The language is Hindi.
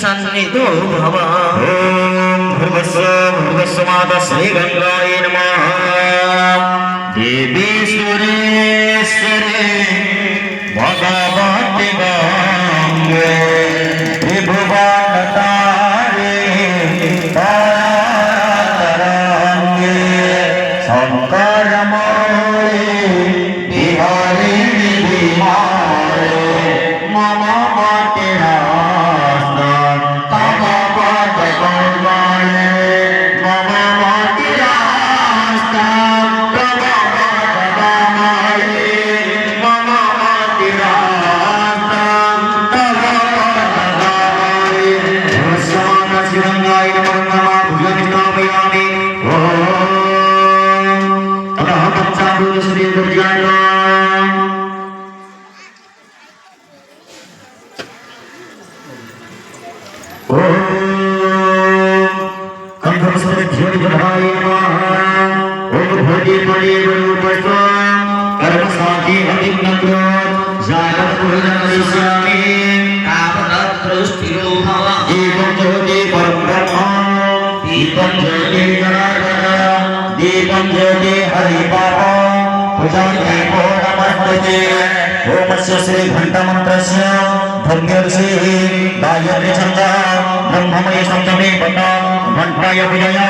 सन्निधो भव। ओम भूर्भुवस्सुः माता श्री गंगायै नमः। देवी सुरेश्वरी भगवती गंगे त्रिभुवनतारे तारातरंगे शंकरमौळी बिहारिणी बिहारे मम मातिरास्तं तव पदकमले मम मातिरास्तं तव पदकमले मम मातिरास्तं तव पदकमले। भस्मान् श्रीरङ्गाय नमः भुजनिष्ठापयामि। ओम ततः पञ्चाभूत श्री दुर्गाय दीपं ज्योति हरिपापा पूजान्ते नमस्ते। ओमस्य श्री घंटामन्त्रस्य धन्यर्षिः गायत्री छन्दः ब्रह्ममय सप्तमे पदा घंटाय विजया।